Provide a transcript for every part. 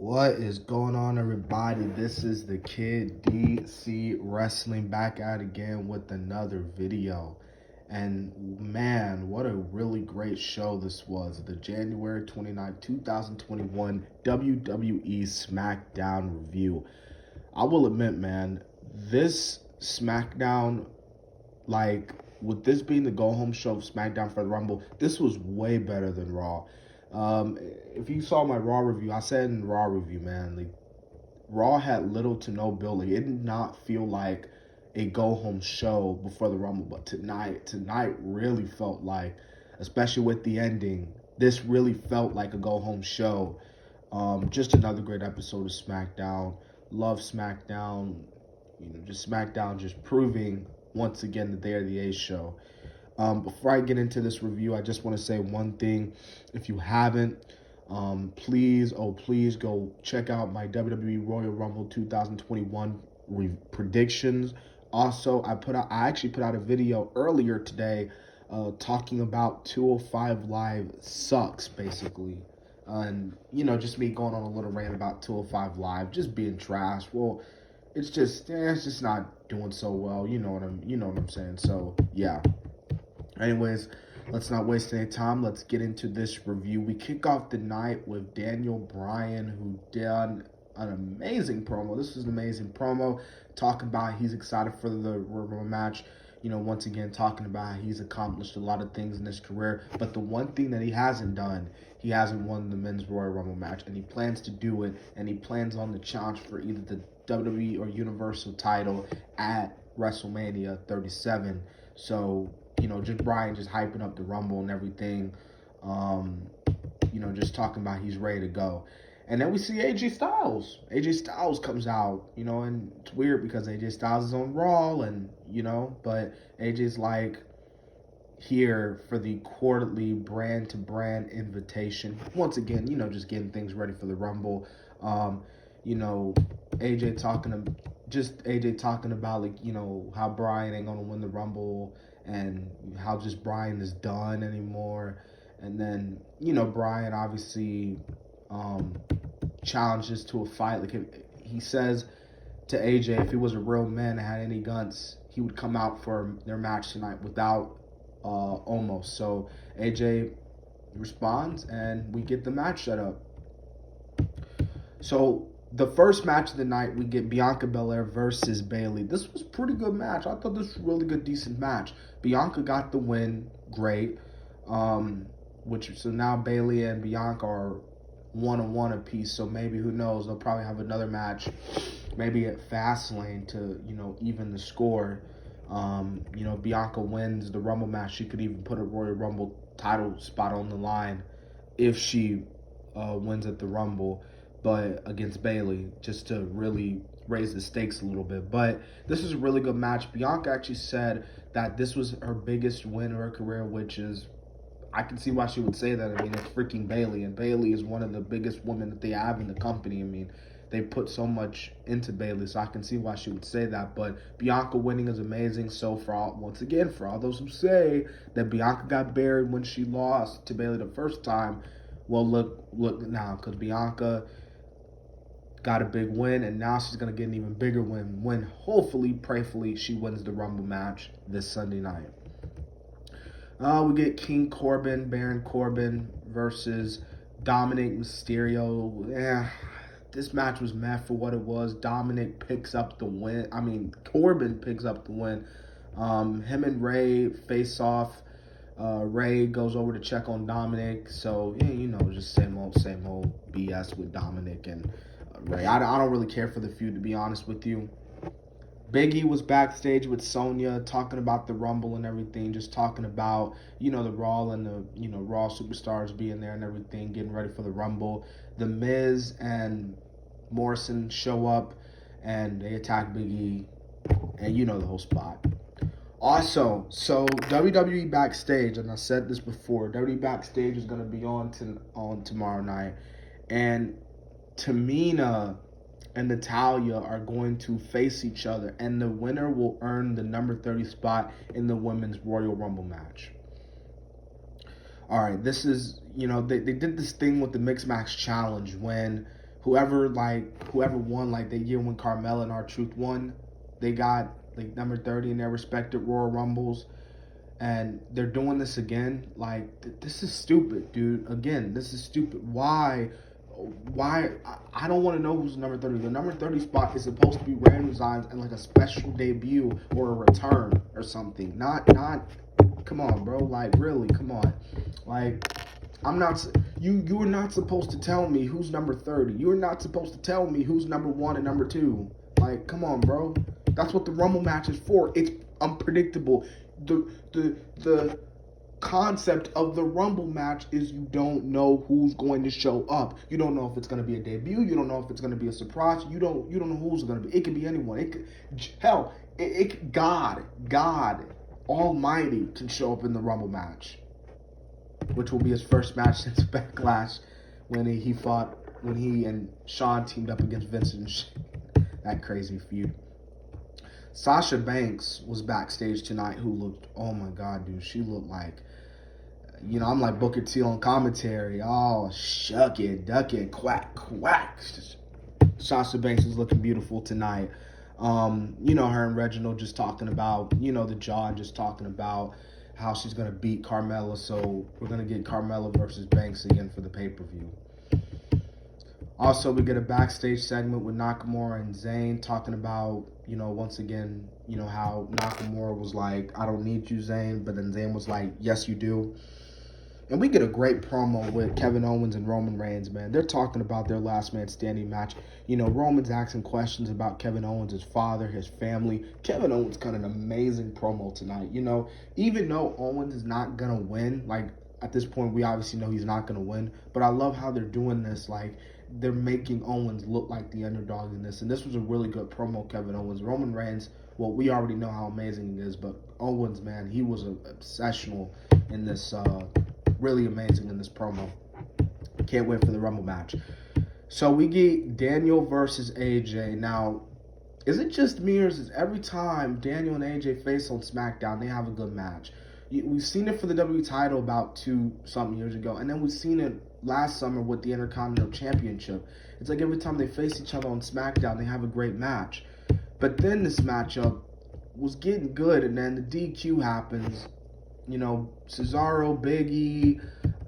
What is going on, everybody? This is the Kid DC Wrestling back out again with another video. And man, what a really great show this was. The January 29, 2021 WWE Smackdown review. I will admit, man, this Smackdown, like, with this being the go home show of SmackDown for the Rumble, this was way better than Raw. If you saw my Raw review, I said in Raw review, man, like, Raw had little to no building. It did not feel like a go home show before the Rumble, but tonight really felt like, especially with the ending, this really felt like a go home show. Just another great episode of SmackDown. Love SmackDown. Just SmackDown just proving once again that they are the A show. Before I get into this review, I just want to say one thing. If you haven't, please go check out my WWE Royal Rumble 2021 predictions. Also, I actually put out a video earlier today talking about 205 Live sucks, basically. And, just me going on a little rant about 205 Live, just being trash. Well, it's just not doing so well. You know what I'm saying. So, yeah. Anyways, let's not waste any time. Let's get into this review. We kick off the night with Daniel Bryan, who done an amazing promo. This was an amazing promo, talking about he's excited for the Rumble match. Once again, talking about how he's accomplished a lot of things in his career. But the one thing that he hasn't done, he hasn't won the Men's Royal Rumble match. And he plans to do it. And he plans on the challenge for either the WWE or Universal title at WrestleMania 37. So, just Bryan just hyping up the Rumble and everything. Just talking about he's ready to go. And then we see AJ Styles. AJ Styles comes out, and it's weird because AJ Styles is on Raw, and, but AJ's like here for the quarterly brand-to-brand invitation. Once again, just getting things ready for the Rumble. AJ talking about, like, how Bryan ain't gonna win the Rumble and how just Bryan is done anymore. And then, Bryan obviously challenges to a fight. Like, he says to AJ, if he was a real man and had any guns, he would come out for their match tonight without Omos. So AJ responds, and we get the match set up. So the first match of the night, we get Bianca Belair versus Bayley. This was a pretty good match. I thought this was a really good, decent match. Bianca got the win. Great. So now Bayley and Bianca are 1-1 apiece. So maybe, who knows, they'll probably have another match, maybe at Fastlane to, even the score. Bianca wins the Rumble match. She could even put a Royal Rumble title spot on the line if she wins at the Rumble, but against Bayley, just to really raise the stakes a little bit. But this is a really good match. Bianca actually said that this was her biggest win of her career, which is, I can see why she would say that. I mean, it's freaking Bayley, and Bayley is one of the biggest women that they have in the company. I mean, they put so much into Bayley, so I can see why she would say that. But Bianca winning is amazing. So for all those who say that Bianca got buried when she lost to Bayley the first time, well, look now, because Bianca got a big win, and now she's going to get an even bigger win when, hopefully, prayerfully, she wins the Rumble match this Sunday night. We get Baron Corbin versus Dominik Mysterio. This match was meh for what it was. Dominik picks up the win. Corbin picks up the win. Him and Ray face off. Ray goes over to check on Dominik. So, just same old BS with Dominik and Ray. I don't really care for the feud, to be honest with you. Big E was backstage with Sonya talking about the Rumble and everything, just talking about, the Raw and the, Raw superstars being there and everything, getting ready for the Rumble. The Miz and Morrison show up, and they attack Big E, and the whole spot. Also, so WWE Backstage, and I said this before, WWE Backstage is going to be on tomorrow night, and Tamina and Natalya are going to face each other, and the winner will earn the number 30 spot in the Women's Royal Rumble match. All right, this is, they did this thing with the Mixed Match Challenge when whoever won like the year when Carmella and R-Truth won, they got like number 30 in their respective Royal Rumbles, and they're doing this again. Like this is stupid, dude. Again, this is stupid. Why? I don't want to know who's number 30. The number 30 spot is supposed to be Rand Resigns and like a special debut or a return or something. Not. Come on, bro. Like really, come on. Like I'm not. You are not supposed to tell me who's number 30. You are not supposed to tell me who's number 1 and number 2. Like come on, bro. That's what the Rumble match is for. It's unpredictable. The concept of the Rumble match is you don't know who's going to show up. You don't know if it's going to be a debut. You don't know if it's going to be a surprise. You don't know who's going to be. It could be anyone. God Almighty can show up in the Rumble match, which will be his first match since Backlash when he and Shawn teamed up against Vince and that crazy feud. Sasha Banks was backstage tonight, who looked, oh my God, dude, she looked like, I'm like Booker T on commentary. Oh, shuck it, duck it, quack, quack. Sasha Banks was looking beautiful tonight. Her and Reginald just talking about, the jaw, and just talking about how she's going to beat Carmella. So we're going to get Carmella versus Banks again for the pay-per-view. Also, we get a backstage segment with Nakamura and Zayn talking about, once again, how Nakamura was like, I don't need you, Zayn. But then Zayn was like, yes, you do. And we get a great promo with Kevin Owens and Roman Reigns, man. They're talking about their last man standing match. Roman's asking questions about Kevin Owens, his father, his family. Kevin Owens cut an amazing promo tonight. Even though Owens is not going to win, like, at this point, we obviously know he's not going to win. But I love how they're doing this, like, they're making Owens look like the underdog in this. And this was a really good promo, Kevin Owens. Roman Reigns, well, we already know how amazing he is. But Owens, man, he was obsessional in this, really amazing in this promo. Can't wait for the Rumble match. So we get Daniel versus AJ. Now, is it just me, or is it every time Daniel and AJ face on SmackDown, they have a good match? We've seen it for the WWE title about 2-something years ago. And then we've seen it last summer with the Intercontinental Championship. It's like every time they face each other on SmackDown, they have a great match. But then this matchup was getting good, and then the DQ happens. Cesaro, Big E,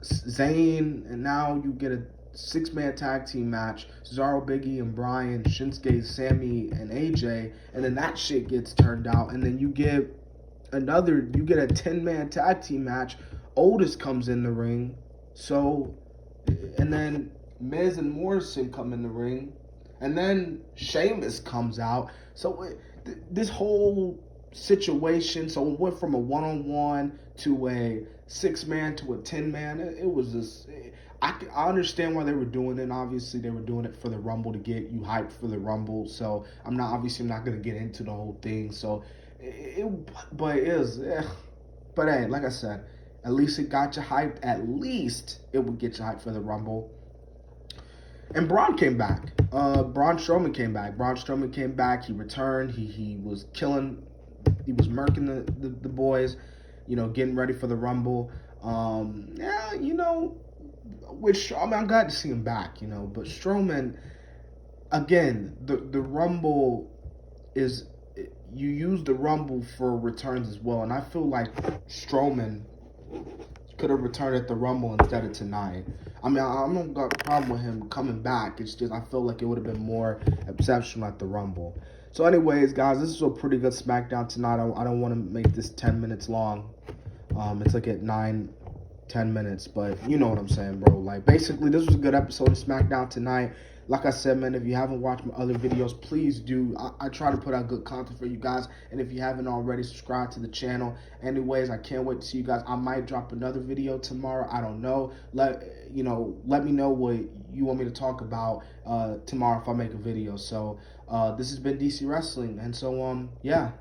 Zayn, and now you get a 6-man tag team match. Cesaro, Big E, and Bryan, Shinsuke, Sammy, and AJ, and then that shit gets turned out, and then you get a 10-man tag team match. Otis comes in the ring, and then Miz and Morrison come in the ring, and then Sheamus comes out. So this whole situation, so it went from a 1-on-1 to a 6-man to a 10-man. It was just, I understand why they were doing it. Obviously, they were doing it for the Rumble to get you hyped for the Rumble. So I'm not going to get into the whole thing. So but hey, like I said, at least it got you hyped. At least it would get you hyped for the Rumble. And Braun came back. Braun Strowman came back. Braun Strowman came back. He returned. He was killing. He was murking the boys, getting ready for the Rumble. I'm glad to see him back, But Strowman, again, the Rumble is, you use the Rumble for returns as well. And I feel like Strowman could have returned at the Rumble instead of tonight. I don't got a problem with him coming back. It's just I feel like it would have been more exceptional at the Rumble. So anyways, guys, this is a pretty good SmackDown tonight. I don't want to make this 10 minutes long. It's like at 9-10 minutes, but you know what I'm saying, bro. Like, basically, this was a good episode of SmackDown tonight. Like I said, man, if you haven't watched my other videos, please do. I try to put out good content for you guys. And if you haven't already, subscribe to the channel. Anyways, I can't wait to see you guys. I might drop another video tomorrow. I don't know. Let me know what you want me to talk about tomorrow if I make a video. So this has been DC Wrestling. And so, yeah.